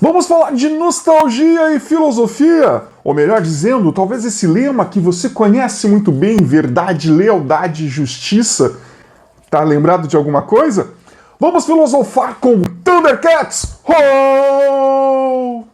Vamos falar de nostalgia e filosofia, ou melhor dizendo, talvez esse lema que você conhece muito bem, verdade, lealdade e justiça. Tá lembrado de alguma coisa? Vamos filosofar com Thundercats! Ho!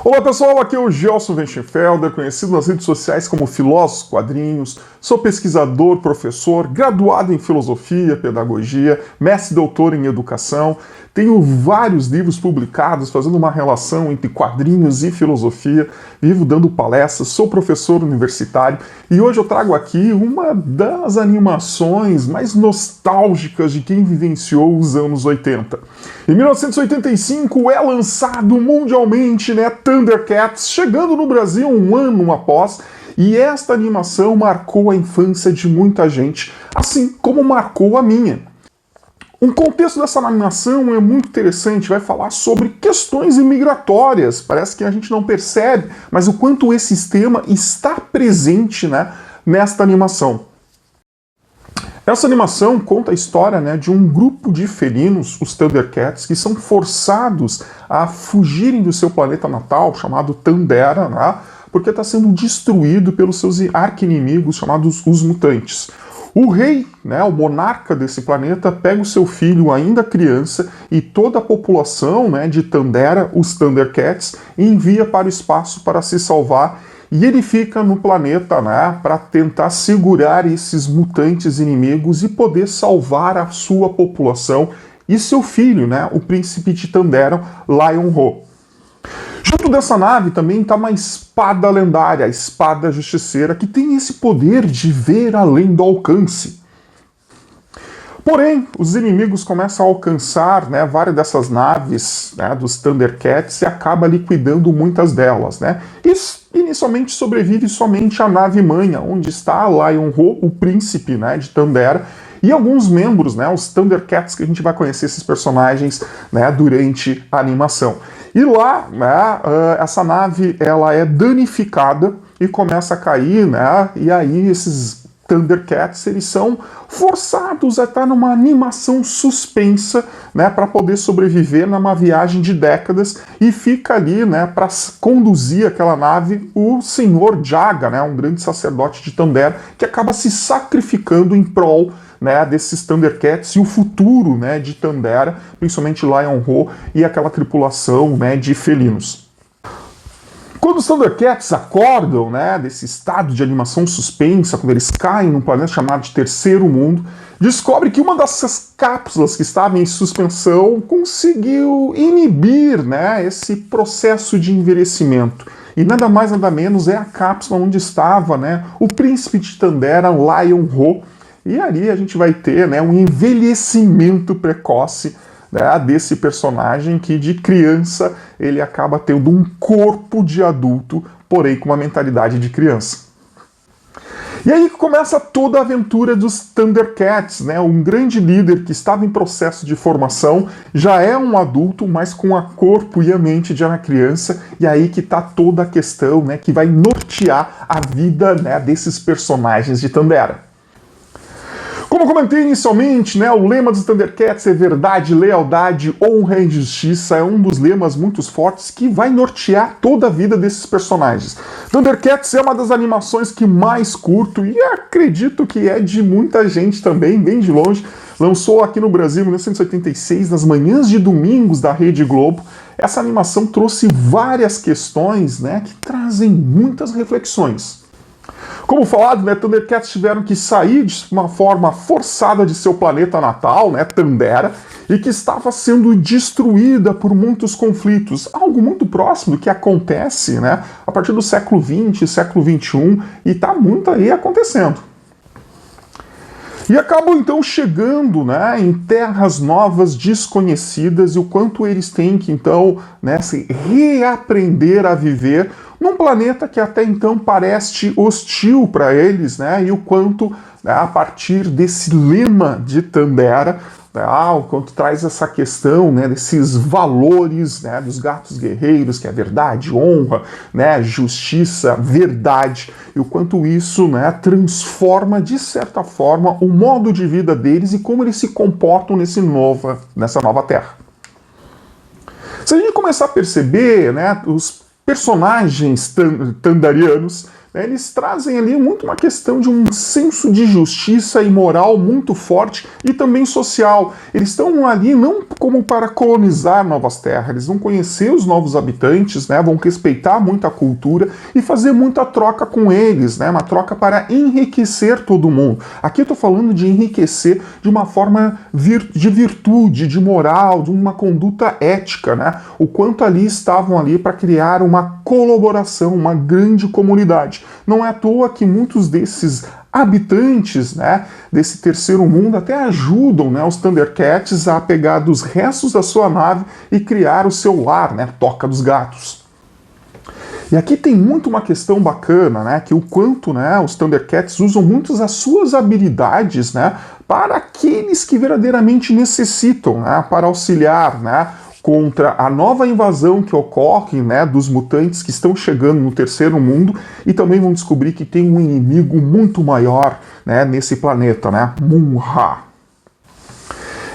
Olá pessoal, aqui é o Gelson Wenchenfelder, conhecido nas redes sociais como Filósofo Quadrinhos. Sou pesquisador, professor, graduado em filosofia, pedagogia, mestre e doutor em educação. Tenho vários livros publicados fazendo uma relação entre quadrinhos e filosofia. Vivo dando palestras, sou professor universitário e hoje eu trago aqui uma das animações mais nostálgicas de quem vivenciou os anos 80. Em 1985 é lançado mundialmente, Thundercats, chegando no Brasil um ano após, e esta animação marcou a infância de muita gente, assim como marcou a minha. Um contexto dessa animação é muito interessante, vai falar sobre questões imigratórias, parece que a gente não percebe, mas o quanto esse tema está presente, nesta animação. Essa animação conta a história, de um grupo de felinos, os Thundercats, que são forçados a fugirem do seu planeta natal, chamado Thundera, porque está sendo destruído pelos seus arqui-inimigos, chamados os mutantes. O rei, o monarca desse planeta, pega o seu filho ainda criança e toda a população de Thundera, os Thundercats, envia para o espaço para se salvar. E ele fica no planeta, para tentar segurar esses mutantes inimigos e poder salvar a sua população e seu filho, o príncipe de Thundera, Lion-O. Junto dessa nave também está uma espada lendária, a espada justiceira, que tem esse poder de ver além do alcance. Porém, os inimigos começam a alcançar várias dessas naves dos Thundercats e acaba liquidando muitas delas. E inicialmente sobrevive somente a nave-mãe, onde está Lion-O, o príncipe de Thundera, e alguns membros, os Thundercats, que a gente vai conhecer esses personagens durante a animação. E lá, essa nave ela é danificada e começa a cair, e aí esses Thundercats, eles são forçados a estar numa animação suspensa, para poder sobreviver numa viagem de décadas, e fica ali, para conduzir aquela nave o Senhor Jaga, um grande sacerdote de Thundera, que acaba se sacrificando em prol desses Thundercats e o futuro de Thundera, principalmente Lion-O e aquela tripulação de felinos. Quando os Thundercats acordam desse estado de animação suspensa, quando eles caem num planeta chamado de Terceiro Mundo, descobre que uma dessas cápsulas que estava em suspensão conseguiu inibir esse processo de envelhecimento. E nada mais nada menos é a cápsula onde estava o príncipe de Thundera, Lion-O. E ali a gente vai ter um envelhecimento precoce desse personagem que de criança ele acaba tendo um corpo de adulto, porém com uma mentalidade de criança. E aí começa toda a aventura dos Thundercats, um grande líder que estava em processo de formação, já é um adulto, mas com a corpo e a mente de uma criança, e aí que está toda a questão que vai nortear a vida desses personagens de Thundera. Como comentei inicialmente, o lema dos Thundercats é verdade, lealdade, honra e justiça. É um dos lemas muito fortes que vai nortear toda a vida desses personagens. Thundercats é uma das animações que mais curto e acredito que é de muita gente também, bem de longe. Lançou aqui no Brasil em 1986, nas manhãs de domingos da Rede Globo. Essa animação trouxe várias questões que trazem muitas reflexões. Como falado, Thundercats tiveram que sair de uma forma forçada de seu planeta natal, Thundera, e que estava sendo destruída por muitos conflitos. Algo muito próximo do que acontece a partir do século XX, século XXI, e está muito aí acontecendo. E acabam então chegando em terras novas, desconhecidas, e o quanto eles têm que então se reaprender a viver num planeta que até então parece hostil para eles, e o quanto né, a partir desse lema de Tandera, né, quando traz essa questão, né, desses valores, né, dos gatos guerreiros, que é verdade, honra, né, justiça, verdade, e o quanto isso, né, transforma, de certa forma, o modo de vida deles e como eles se comportam nessa nova terra. Se a gente começar a perceber, né, os personagens tandarianos, eles trazem ali muito uma questão de um senso de justiça e moral muito forte e também social. Eles estão ali não como para colonizar novas terras, eles vão conhecer os novos habitantes, né, vão respeitar muito a cultura e fazer muita troca com eles, né, uma troca para enriquecer todo mundo. Aqui eu estou falando de enriquecer de uma forma de virtude, de moral, de uma conduta ética, né, o quanto ali estavam ali para criar uma colaboração, uma grande comunidade. Não é à toa que muitos desses habitantes, né, desse terceiro mundo até ajudam, né, os Thundercats a pegar dos restos da sua nave e criar o seu lar, né, Toca dos Gatos. E aqui tem muito uma questão bacana, né, que o quanto, né, os Thundercats usam muitas as suas habilidades, né, para aqueles que verdadeiramente necessitam, né, para auxiliar, né, contra a nova invasão que ocorre, né, dos mutantes que estão chegando no terceiro mundo, e também vão descobrir que tem um inimigo muito maior, né, nesse planeta, né, Mun-Ra.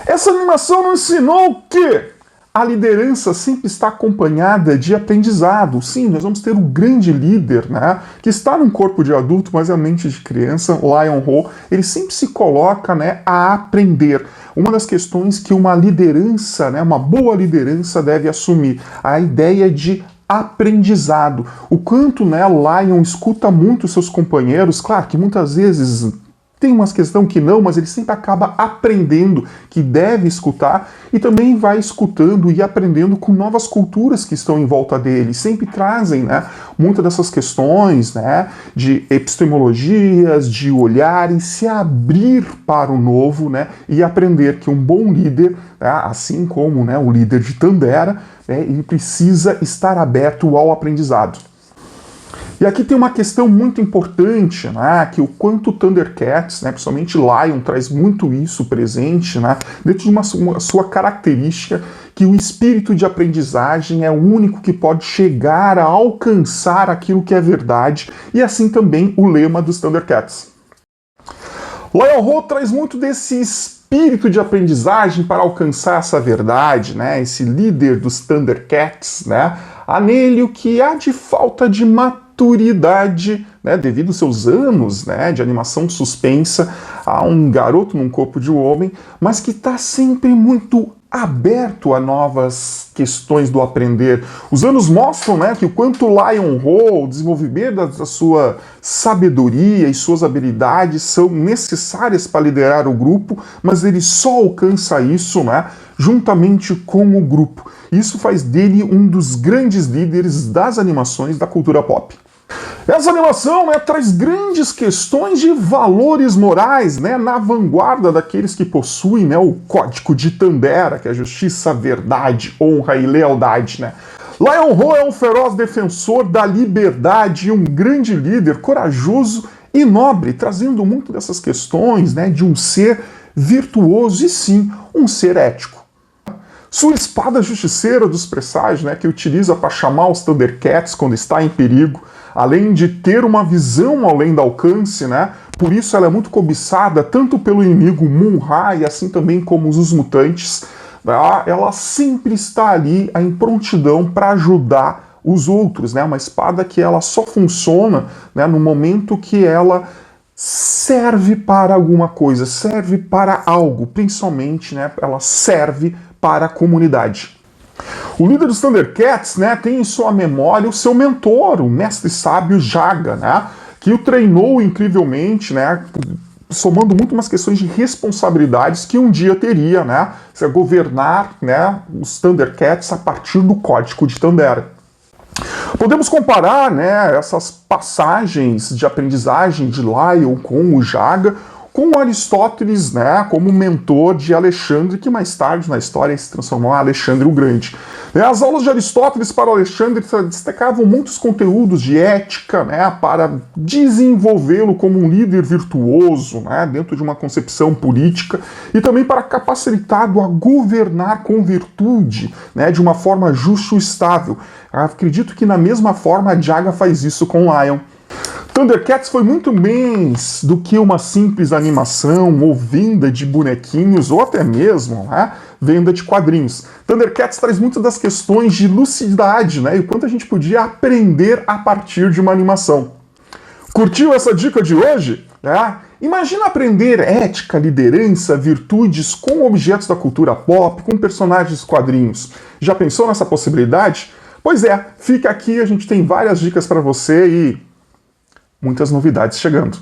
Essa animação nos ensinou que a liderança sempre está acompanhada de aprendizado. Sim, nós vamos ter um grande líder, né, que está num corpo de adulto, mas é a mente de criança, Lion-Ho. Ele sempre se coloca, né, a aprender. Uma das questões que uma liderança, né, uma boa liderança deve assumir, a ideia de aprendizado. O quanto, né, Lion escuta muito seus companheiros, claro que muitas vezes tem umas questões que não, mas ele sempre acaba aprendendo que deve escutar e também vai escutando e aprendendo com novas culturas que estão em volta dele. Sempre trazem, né, muitas dessas questões, né, de epistemologias, de olhar e se abrir para o novo, né, e aprender que um bom líder, né, assim como, né, o líder de Tandera, né, ele precisa estar aberto ao aprendizado. E aqui tem uma questão muito importante, né, que o quanto Thundercats, né, principalmente Lion, traz muito isso presente, né, dentro de uma sua característica, que o espírito de aprendizagem é o único que pode chegar a alcançar aquilo que é verdade, e assim também o lema dos Thundercats. Lion-Ho traz muito desse espírito de aprendizagem para alcançar essa verdade, né, esse líder dos Thundercats, né, há nele o que há de falta de maturidade, né, devido aos seus anos, né, de animação suspensa, a um garoto num corpo de homem, mas que está sempre muito aberto a novas questões do aprender. Os anos mostram, né, que o quanto Lion-Ho, o desenvolvimento da sua sabedoria e suas habilidades são necessárias para liderar o grupo, mas ele só alcança isso, né, juntamente com o grupo. Isso faz dele um dos grandes líderes das animações da cultura pop. Essa animação, né, traz grandes questões de valores morais, né, na vanguarda daqueles que possuem, né, o código de Tandera, que é justiça, verdade, honra e lealdade, né. Lion-Ho é um feroz defensor da liberdade e um grande líder corajoso e nobre, trazendo muito dessas questões, né, de um ser virtuoso e sim, um ser ético. Sua espada justiceira dos presságios, né, que utiliza para chamar os Thundercats quando está em perigo, além de ter uma visão além do alcance, né, por isso ela é muito cobiçada tanto pelo inimigo Mun-Ra e assim também como os mutantes, né, ela sempre está ali em prontidão para ajudar os outros, né, uma espada que ela só funciona, né, no momento que ela serve para alguma coisa, serve para algo, principalmente, né, ela serve para a comunidade. O líder dos Thundercats, né, tem em sua memória o seu mentor, o mestre sábio Jaga, né, que o treinou incrivelmente, né, somando muito umas questões de responsabilidades que um dia teria, né, se governar, né, os Thundercats a partir do código de Tandera. Podemos comparar, né, essas passagens de aprendizagem de Lion com o Jaga, com Aristóteles, né, como mentor de Alexandre, que mais tarde na história se transformou em Alexandre o Grande. As aulas de Aristóteles para Alexandre destacavam muitos conteúdos de ética, né, para desenvolvê-lo como um líder virtuoso, né, dentro de uma concepção política, e também para capacitá-lo a governar com virtude, né, de uma forma justa e estável. Acredito que na mesma forma a Jaga faz isso com Lion. Thundercats foi muito mais do que uma simples animação ou venda de bonequinhos, ou até mesmo, né, venda de quadrinhos. Thundercats traz muitas das questões de lucididade, né, e o quanto a gente podia aprender a partir de uma animação. Curtiu essa dica de hoje? Imagina aprender ética, liderança, virtudes com objetos da cultura pop, com personagens dos quadrinhos. Já pensou nessa possibilidade? Pois é, fica aqui, a gente tem várias dicas para você e muitas novidades chegando.